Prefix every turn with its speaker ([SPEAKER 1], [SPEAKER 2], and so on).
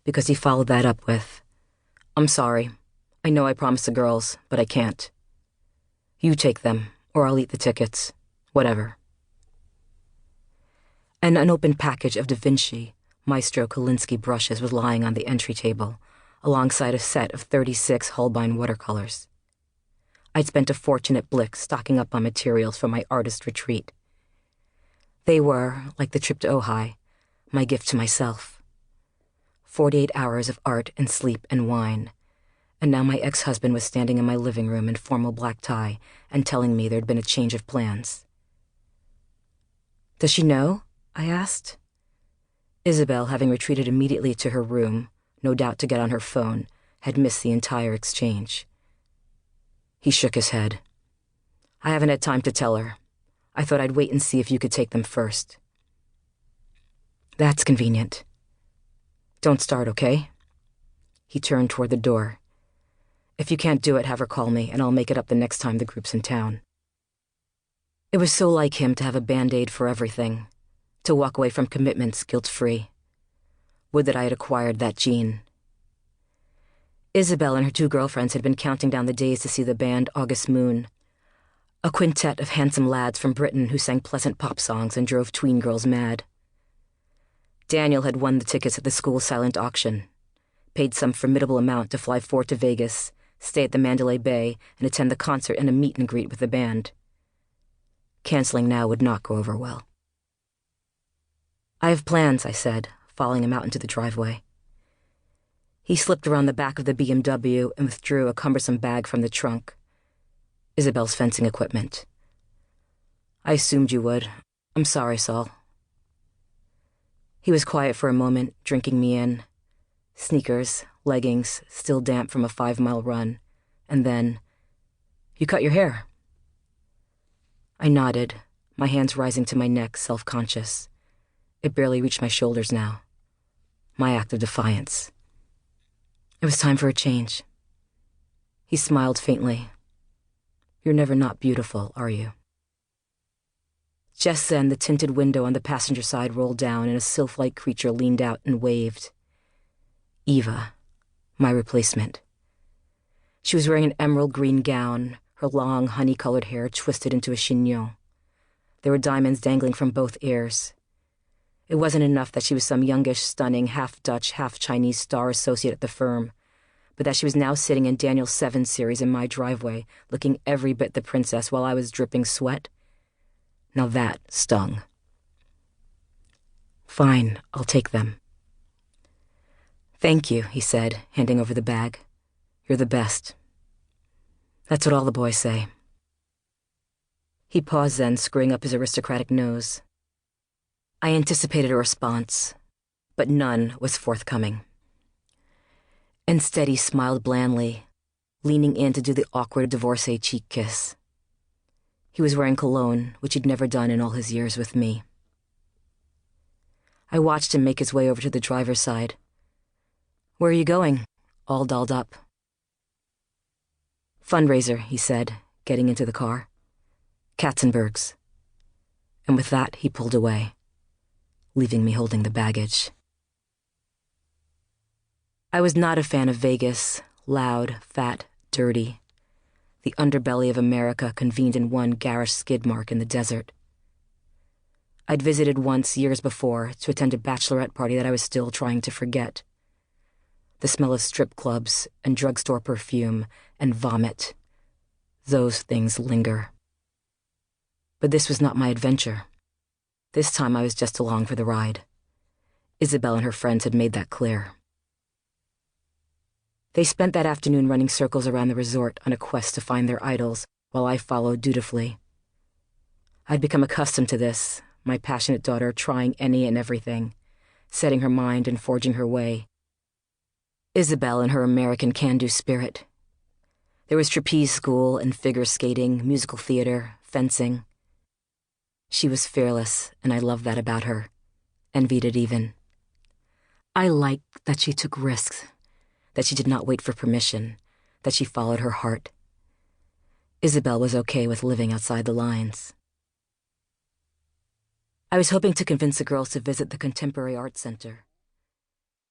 [SPEAKER 1] because he followed that up with, "I'm sorry. I know I promised the girls, but I can't. You take them, or I'll eat the tickets. Whatever." An unopened package of Da Vinci Maestro Kolinsky brushes was lying on the entry table, alongside a set of 36 Holbein watercolors. I'd spent a fortune at Blick stocking up on materials for my artist retreat. They were, like the trip to Ojai, my gift to myself. 48 hours of art and sleep and wine, and now my ex-husband was standing in my living room in formal black tie and telling me there'd been a change of plans. "Does she know?" I asked. Isabel, having retreated immediately to her room, no doubt to get on her phone, had missed the entire exchange. He shook his head. "I haven't had time to tell her. I thought I'd wait and see if you could take them first." "That's convenient. Don't start, okay?" He turned toward the door. "If you can't do it, have her call me, and I'll make it up the next time the group's in town." It was so like him to have a Band-Aid for everything, to walk away from commitments guilt-free. Would that I had acquired that gene. Isabel and her 2 girlfriends had been counting down the days to see the band August Moon, a quintet of handsome lads from Britain who sang pleasant pop songs and drove tween girls mad. Daniel had won the tickets at the school silent auction, paid some formidable amount to fly forth to Vegas, stay at the Mandalay Bay, and attend the concert and a meet and greet with the band. Canceling now would not go over well. "I have plans," I said, following him out into the driveway. He slipped around the back of the BMW and withdrew a cumbersome bag from the trunk. Isabel's fencing equipment. "I assumed you would. I'm sorry, Saul." He was quiet for a moment, drinking me in. Sneakers, leggings, still damp from a 5-mile run. And then, "You cut your hair." I nodded, my hands rising to my neck, self-conscious. It barely reached my shoulders now. My act of defiance. It was time for a change. He smiled faintly. "You're never not beautiful, are you?" Just then, the tinted window on the passenger side rolled down and a sylph-like creature leaned out and waved. Eva, my replacement. She was wearing an emerald green gown, her long, honey-colored hair twisted into a chignon. There were diamonds dangling from both ears. It wasn't enough that she was some youngish, stunning, half-Dutch, half-Chinese star associate at the firm, but that she was now sitting in Daniel's 7 series in my driveway, looking every bit the princess while I was dripping sweat. Now that stung. "Fine, I'll take them." "Thank you," he said, handing over the bag. "You're the best." "That's what all the boys say." He paused then, screwing up his aristocratic nose. I anticipated a response, but none was forthcoming. Instead, he smiled blandly, leaning in to do the awkward divorcee cheek kiss. He was wearing cologne, which he'd never done in all his years with me. I watched him make his way over to the driver's side. "Where are you going?" All dolled up. "Fundraiser," he said, getting into the car. "Katzenberg's." And with that, he pulled away, leaving me holding the baggage. I was not a fan of Vegas, loud, fat, dirty. The underbelly of America convened in one garish skid mark in the desert. I'd visited once years before to attend a bachelorette party that I was still trying to forget. The smell of strip clubs and drugstore perfume and vomit. Those things linger. But this was not my adventure. This time I was just along for the ride. Isabel and her friends had made that clear. They spent that afternoon running circles around the resort on a quest to find their idols, while I followed dutifully. I'd become accustomed to this, my passionate daughter trying any and everything, setting her mind and forging her way. Isabel and her American can-do spirit. There was trapeze school and figure skating, musical theater, fencing. She was fearless, and I loved that about her, envied it even. I liked that she took risks, that she did not wait for permission, that she followed her heart. Isabel was okay with living outside the lines. I was hoping to convince the girls to visit the Contemporary Art Center.